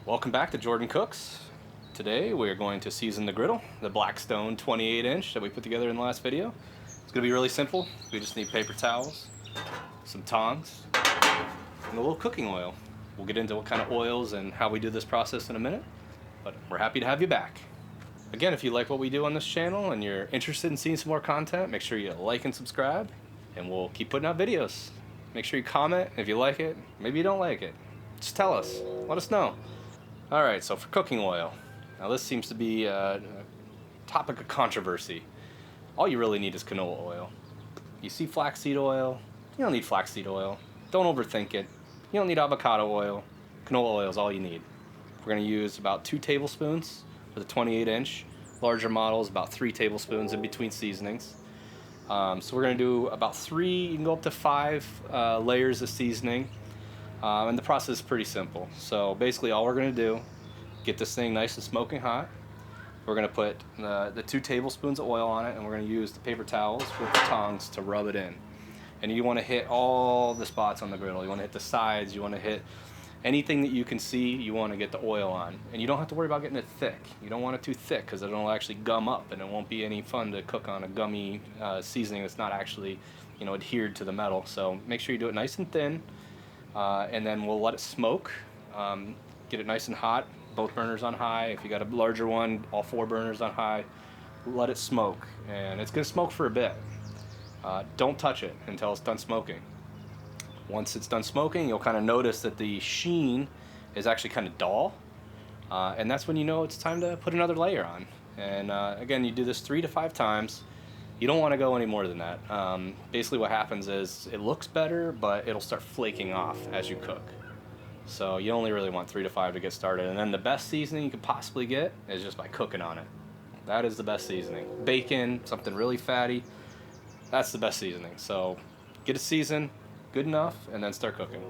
Welcome back to Jordan Cooks. Today we are going to season the griddle, the Blackstone 28-inch that we put together in the last video. It's going to be really simple. We just need paper towels, some tongs, and a little cooking oil. We'll get into what kind of oils and how we do this process in a minute, but we're happy to have you back. Again, if you like what we do on this channel and you're interested in seeing some more content, make sure you like and subscribe, and we'll keep putting out videos. Make sure you comment if you like it. Maybe you don't like it. Just tell us. Let us know. Alright, so for cooking oil, now this seems to be a topic of controversy. All you really need is canola oil. You see flaxseed oil, you don't need flaxseed oil. Don't overthink it. You don't need avocado oil. Canola oil is all you need. We're going to use about 2 tablespoons for the 28-inch. Larger models, about 3 tablespoons in between seasonings. So we're going to do about 3, you can go up to 5 layers of seasoning. And the process is pretty simple. So basically all we're going to do, get this thing nice and smoking hot. We're going to put the 2 tablespoons of oil on it, and we're going to use the paper towels with the tongs to rub it in. And you want to hit all the spots on the griddle. You want to hit the sides, you want to hit anything that you can see, you want to get the oil on. And you don't have to worry about getting it thick. You don't want it too thick because it'll actually gum up, and it won't be any fun to cook on a gummy seasoning that's not actually, adhered to the metal. So make sure you do it nice and thin. And then we'll let it smoke, get it nice and hot, both burners on high. If you got a larger one, all 4 burners on high. Let it smoke, and it's going to smoke for a bit. Don't touch it until it's done smoking. Once it's done smoking, you'll kind of notice that the sheen is actually kind of dull, and that's when you know it's time to put another layer on. And again, you do this 3 to 5 times. You don't want to go any more than that. Basically what happens is it looks better, but it'll start flaking off as you cook. So you only really want 3 to 5 to get started. And then the best seasoning you could possibly get is just by cooking on it. That is the best seasoning. Bacon, something really fatty, that's the best seasoning. So get it seasoned, good enough, and then start cooking.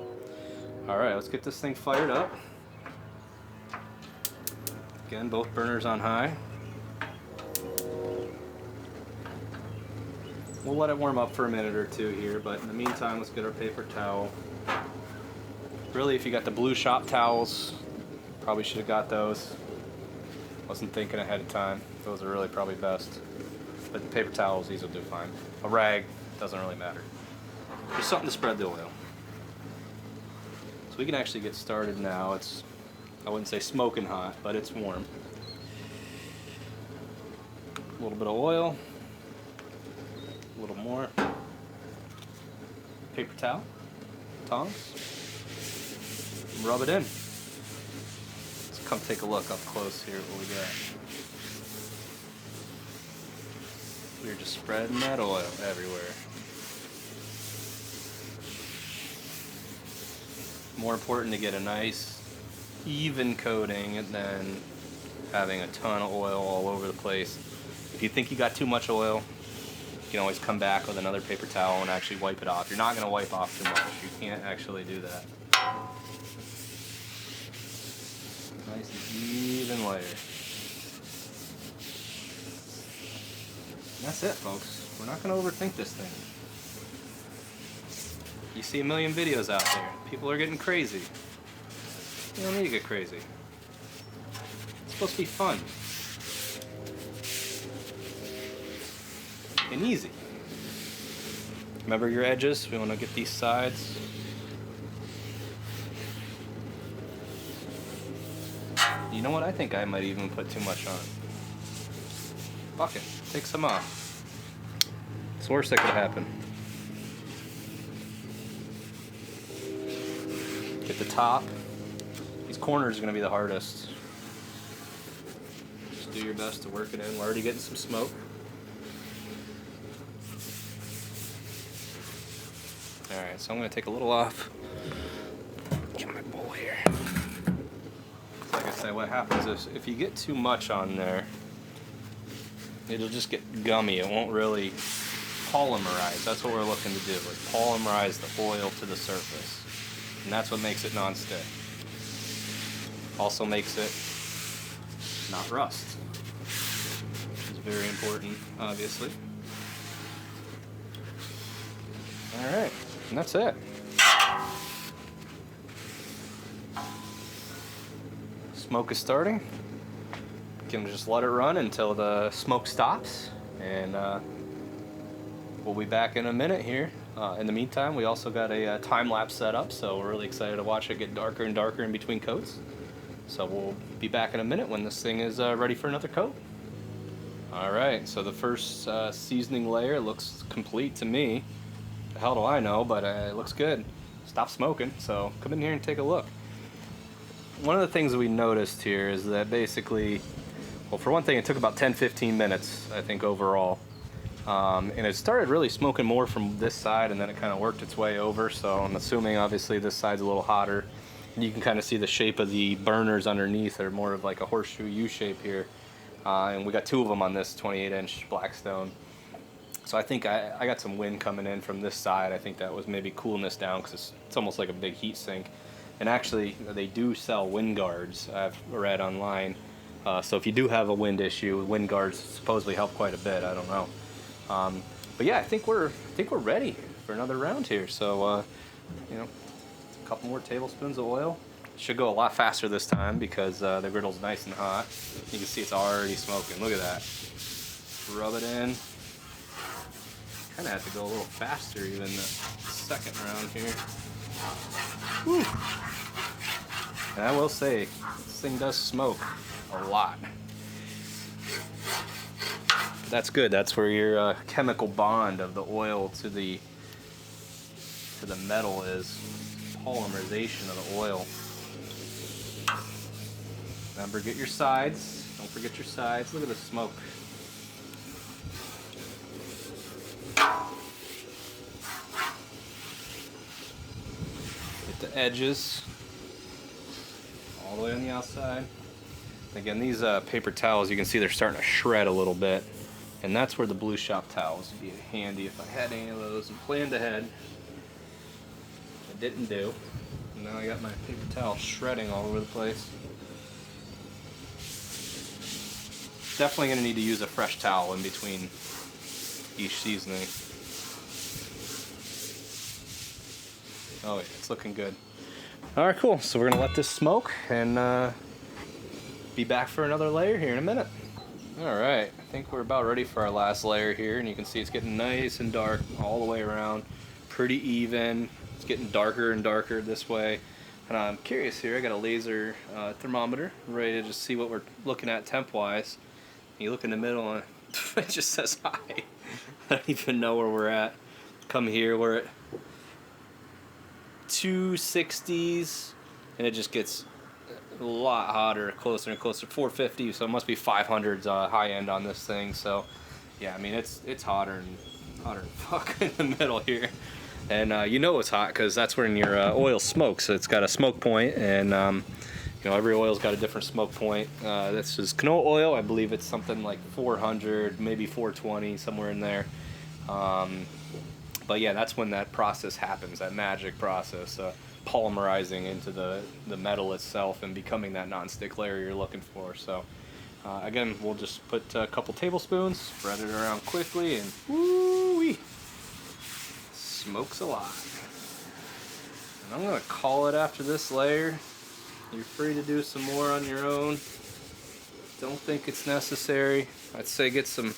Alright, let's get this thing fired up. Again, both burners on high. We'll let it warm up for a minute or 2 here, but in the meantime, let's get our paper towel. Really, if you got the blue shop towels, probably should have got those. Wasn't thinking ahead of time. Those are really probably best. But the paper towels, these will do fine. A rag, doesn't really matter. Just something to spread the oil. So we can actually get started now. It's, I wouldn't say smoking hot, but it's warm. A little bit of oil. A little more. Paper towel, tongs, rub it in. Let's come take a look up close here at what we got. We're just spreading that oil everywhere. More important to get a nice, even coating than having a ton of oil all over the place. If you think you got too much oil, you can always come back with another paper towel and actually wipe it off. You're not going to wipe off too much. You can't actually do that. Nice and even layer. And that's it, folks. We're not going to overthink this thing. You see a million videos out there. People are getting crazy. You don't need to get crazy. It's supposed to be fun. And easy. Remember your edges. We want to get these sides. You know what? I think I might even put too much on. Fuck it. Take some off. It's the worst that could happen. Get the top. These corners are going to be the hardest. Just do your best to work it in. We're already getting some smoke. Alright, so I'm going to take a little off. Get my bowl here. Like I said, what happens is if you get too much on there, it'll just get gummy. It won't really polymerize. That's what we're looking to do, is polymerize the oil to the surface. And that's what makes it non-stick. Also makes it not rust, which is very important, obviously. Alright. And that's it. Smoke is starting. You can just let it run until the smoke stops, and we'll be back in a minute here. In the meantime, we also got a time-lapse set up, so we're really excited to watch it get darker and darker in between coats. So we'll be back in a minute when this thing is ready for another coat. Alright, so the first seasoning layer looks complete to me. The hell do I know, but it looks good. Stop smoking, so come in here and take a look. One of the things we noticed here is that basically, well, for one thing, it took about 10-15 minutes, I think, overall. And it started really smoking more from this side, and then it kind of worked its way over, so I'm assuming obviously this side's a little hotter. And you can kind of see the shape of the burners underneath are more of like a horseshoe U shape here. And we got 2 of them on this 28-inch Blackstone. So I think I got some wind coming in from this side. I think that was maybe cooling this down because it's almost like a big heat sink. And actually, they do sell wind guards, I've read online. So if you do have a wind issue, wind guards supposedly help quite a bit. I don't know. But yeah, I think we're ready for another round here. So you know, a couple more tablespoons of oil. Should go a lot faster this time because the griddle's nice and hot. You can see it's already smoking. Look at that. Rub it in. Kind of have to go a little faster even the second round here. Whew. And I will say, this thing does smoke a lot. But that's good. That's where your chemical bond of the oil to the metal is. Polymerization of the oil. Remember, get your sides. Don't forget your sides. Look at the smoke. Get the edges all the way on the outside. Again, these paper towels, you can see they're starting to shred a little bit, and that's where the Blue Shop towels would be handy if I had any of those and planned ahead. I didn't do. And now I got my paper towel shredding all over the place. Definitely going to need to use a fresh towel in between each seasoning. Oh yeah, it's looking good. Alright, cool. So we're going to let this smoke and be back for another layer here in a minute. Alright, I think we're about ready for our last layer here, and you can see it's getting nice and dark all the way around. Pretty even. It's getting darker and darker this way. And I'm curious here, I got a laser thermometer ready to just see what we're looking at temp-wise. You look in the middle and it just says hi. I don't even know where we're at. Come here, we're at 260s, and it just gets a lot hotter, closer and closer. 450, so it must be 500s high end on this thing. So yeah, I mean it's hotter than fuck in the middle here. And you know it's hot because that's when your oil smokes. So it's got a smoke point, and you know, every oil's got a different smoke point. This is canola oil. I believe it's something like 400, maybe 420, somewhere in there. But yeah, that's when that process happens, that magic process, polymerizing into the metal itself and becoming that non-stick layer you're looking for. So again, we'll just put a couple tablespoons, spread it around quickly, and woo-wee, smokes a lot. And I'm gonna call it after this layer. You're free to do some more on your own. Don't think it's necessary. I'd say get some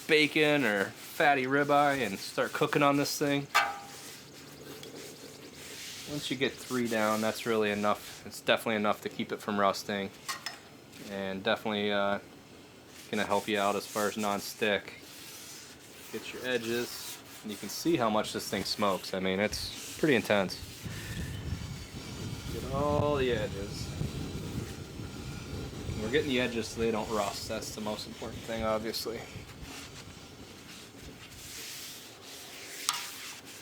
bacon or fatty ribeye and start cooking on this thing. Once you get 3 down, that's really enough. It's definitely enough to keep it from rusting, and definitely gonna help you out as far as non-stick. Get your edges, and you can see how much this thing smokes. I mean, it's pretty intense. Get all the edges. We're getting the edges so they don't rust. That's the most important thing, obviously.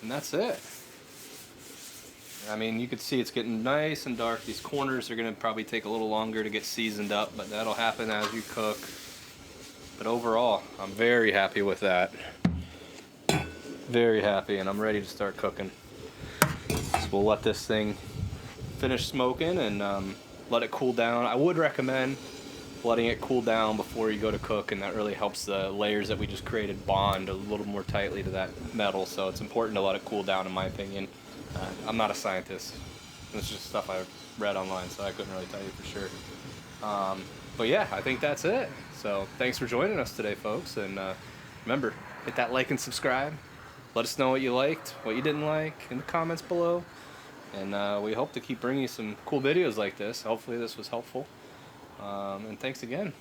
And that's it. I mean, you can see it's getting nice and dark. These corners are going to probably take a little longer to get seasoned up, but that'll happen as you cook. But overall, I'm very happy with that. Very happy, and I'm ready to start cooking. So we'll let this thing finish smoking and let it cool down. I would recommend letting it cool down before you go to cook, and that really helps the layers that we just created bond a little more tightly to that metal. So it's important to let it cool down, in my opinion. I'm not a scientist. It's just stuff I've read online, so I couldn't really tell you for sure. But yeah, I think that's it. So thanks for joining us today, folks. And remember, hit that like and subscribe. Let us know what you liked, what you didn't like in the comments below. And we hope to keep bringing you some cool videos like this. Hopefully this was helpful. And thanks again.